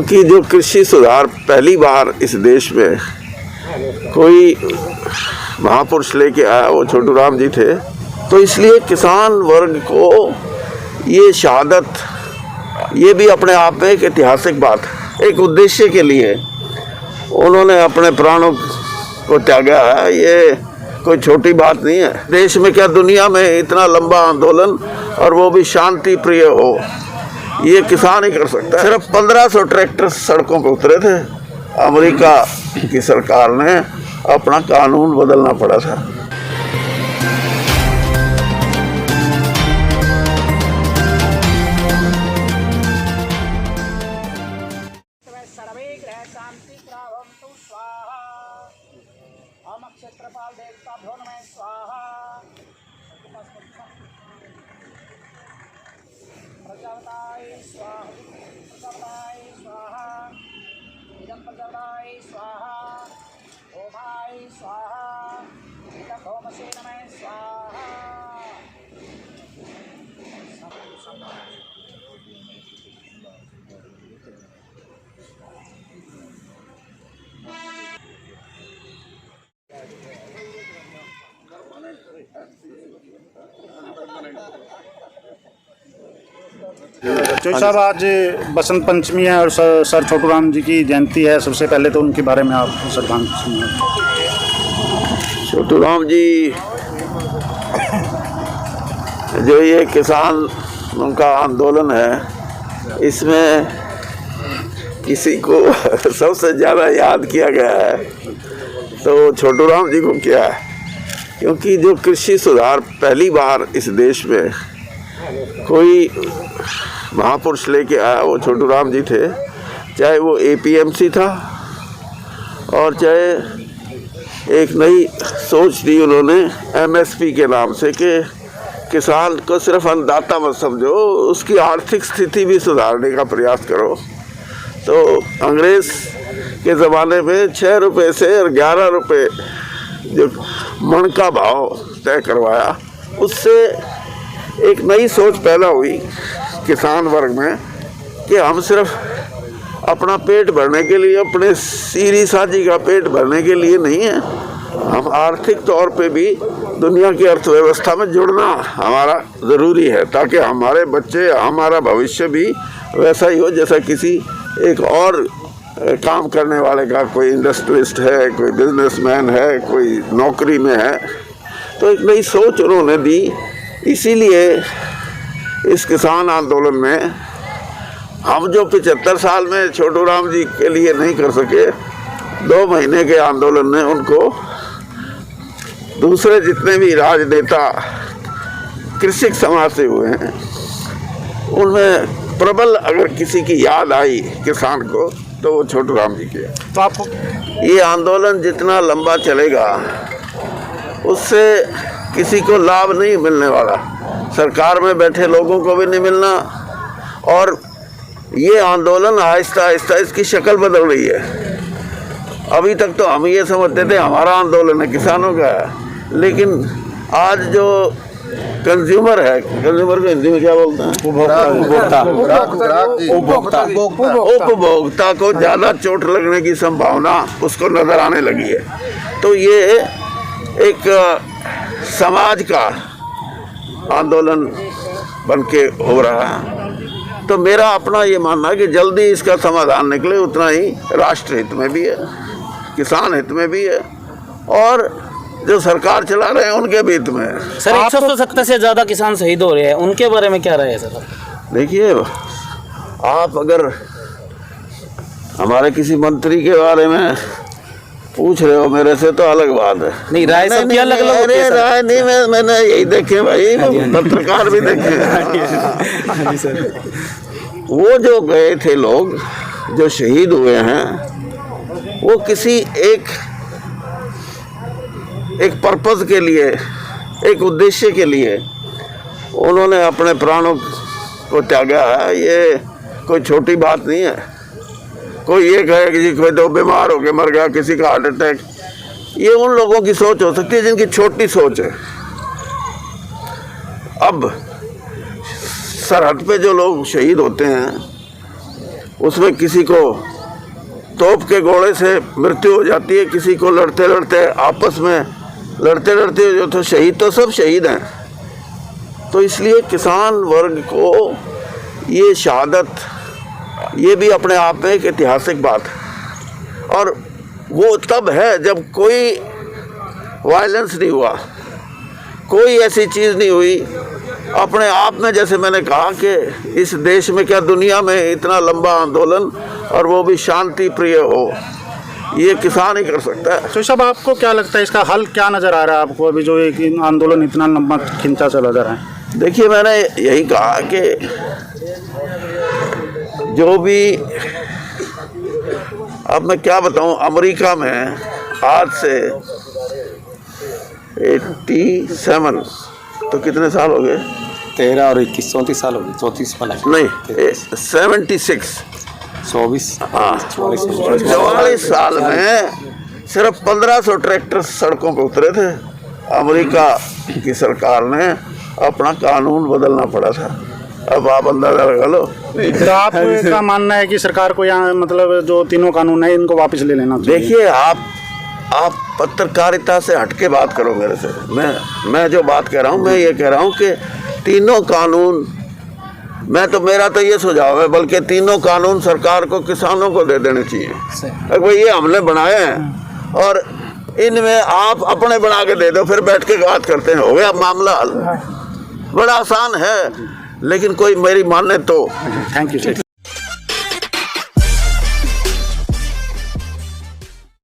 क्योंकि जो कृषि सुधार पहली बार इस देश में कोई महापुरुष लेके आया वो छोटू राम जी थे। तो इसलिए किसान वर्ग को ये शहादत, ये भी अपने आप में एक ऐतिहासिक बात, एक उद्देश्य के लिए उन्होंने अपने प्राणों को त्यागा है। ये कोई छोटी बात नहीं है। देश में क्या दुनिया में इतना लंबा आंदोलन और वो भी शांति प्रिय हो, ये किसान ही कर सकता है। सिर्फ 1500 ट्रैक्टर सड़कों पर उतरे थे। अमेरिका की सरकार ने अपना कानून बदलना पड़ा था। प्रजापताय स्वाहा, प्रजापताय स्वाहा, इदं प्रजापताय स्वाहा, ओमाय स्वाहा, इदं भौमसे नमः स्वाहा। चौधरी साहब, आज बसंत पंचमी है और सर छोटू राम जी की जयंती है। सबसे पहले तो उनके बारे में आप श्रद्धांजलि। छोटू राम जी जो ये किसान उनका आंदोलन है, इसमें किसी को सबसे ज़्यादा याद किया गया है तो छोटू राम जी को किया है। क्योंकि जो कृषि सुधार पहली बार इस देश में कोई महापुरुष लेके आया वो छोटू राम जी थे। चाहे वो APMC था और चाहे एक नई सोच दी उन्होंने MSP के नाम से कि किसान को सिर्फ अन्नदाता मत समझो, उसकी आर्थिक स्थिति भी सुधारने का प्रयास करो। तो अंग्रेज़ के ज़माने में 6 रुपये से और 11 रुपये जो मन का भाव तय करवाया, उससे एक नई सोच पैदा हुई किसान वर्ग में कि हम सिर्फ अपना पेट भरने के लिए, अपने सीरी साझी का पेट भरने के लिए नहीं है, हम आर्थिक तौर पे भी दुनिया की अर्थव्यवस्था में जुड़ना हमारा ज़रूरी है, ताकि हमारे बच्चे, हमारा भविष्य भी वैसा ही हो जैसा किसी एक और काम करने वाले का। कोई इंडस्ट्रियलिस्ट है, कोई बिजनेसमैन है, कोई नौकरी में है। तो एक नई सोच उन्होंने दी। इसीलिए इस किसान आंदोलन में हम जो 75 साल में छोटू राम जी के लिए नहीं कर सके, 2 महीने के आंदोलन ने उनको दूसरे जितने भी राजनेता कृषक समाज से हुए हैं उनमें प्रबल अगर किसी की याद आई किसान को तो वो छोटू राम जी की है। तो आपको ये आंदोलन जितना लंबा चलेगा उससे किसी को लाभ नहीं मिलने वाला, सरकार में बैठे लोगों को भी नहीं मिलना। और ये आंदोलन आहिस्ता आहिस्ता इसकी शक्ल बदल रही है। अभी तक तो हम ये समझते थे हमारा आंदोलन है, किसानों का है, लेकिन आज जो कंज्यूमर है, कंज्यूमर को हिंदी में क्या बोलते हैं, उपभोक्ता को ज़्यादा चोट लगने की संभावना उसको नज़र आने लगी है। तो ये एक समाज का आंदोलन बन के हो रहा है। तो मेरा अपना ये मानना है कि जल्दी इसका समाधान निकले, उतना ही राष्ट्र हित में भी है, किसान हित में भी है और जो सरकार चला रहे हैं उनके भी हित में है। सर 170 से ज़्यादा किसान शहीद हो रहे हैं, उनके बारे में क्या राय है सर? देखिए, आप अगर हमारे किसी मंत्री के बारे में पूछ रहे हो मेरे से तो अलग बात है। नहीं, राय सबकी अलग अलग होती है। राय नहीं, मैंने यही देखे भाई, पत्रकार भी देखे। वो जो गए थे लोग जो शहीद हुए हैं, वो किसी एक पर्पज़ के लिए, एक उद्देश्य के लिए उन्होंने अपने प्राणों को त्यागा है। ये कोई छोटी बात नहीं है। कोई ये कहे कि कोई तो बीमार हो के मर गया, किसी का हार्ट अटैक, ये उन लोगों की सोच हो सकती है जिनकी छोटी सोच है। अब सरहद पे जो लोग शहीद होते हैं उसमें किसी को तोप के गोले से मृत्यु हो जाती है, किसी को लड़ते लड़ते आपस में लड़ते जो तो शहीद, तो सब शहीद हैं। तो इसलिए किसान वर्ग को ये शहादत, ये भी अपने आप में एक ऐतिहासिक बात है। और वो तब है जब कोई वायलेंस नहीं हुआ, कोई ऐसी चीज़ नहीं हुई अपने आप में। जैसे मैंने कहा कि इस देश में क्या दुनिया में इतना लंबा आंदोलन, और वो भी शांति प्रिय हो, ये किसान ही कर सकता है। तो साहब आपको क्या लगता है इसका हल क्या नज़र आ रहा है आपको, अभी जो एक आंदोलन इतना लंबा खिंचा चला जा रहा है? देखिए, मैंने यही कहा कि जो भी, अब मैं क्या बताऊं, अमेरिका में आज से 87, तो कितने साल हो गए? 13 और 21 34 साल हो गए, 34 वाला नहीं, 76, 24 हाँ, 44 साल में सिर्फ 1500 ट्रैक्टर सड़कों पर उतरे थे। अमेरिका की सरकार ने अपना कानून बदलना पड़ा था। अब आप अंदाजा लगा लो। फिर आपका मानना है कि सरकार को यहाँ मतलब जो तीनों कानून है इनको वापस ले लेना चाहिए? देखिए, आप पत्रकारिता से हटके बात करो मेरे से। मैं जो बात कह रहा हूँ, मैं ये कह रहा हूँ कि तीनों कानून, मेरा तो ये सुझाव है, बल्कि तीनों कानून सरकार को, किसानों को दे देने चाहिए। भाई ये हमने बनाए हैं और इनमें आप अपने बना के दे दो, फिर बैठ के बात करते हैं, हो गया मामला हल। बड़ा आसान है, लेकिन कोई मेरी माने तो। Thank you sir.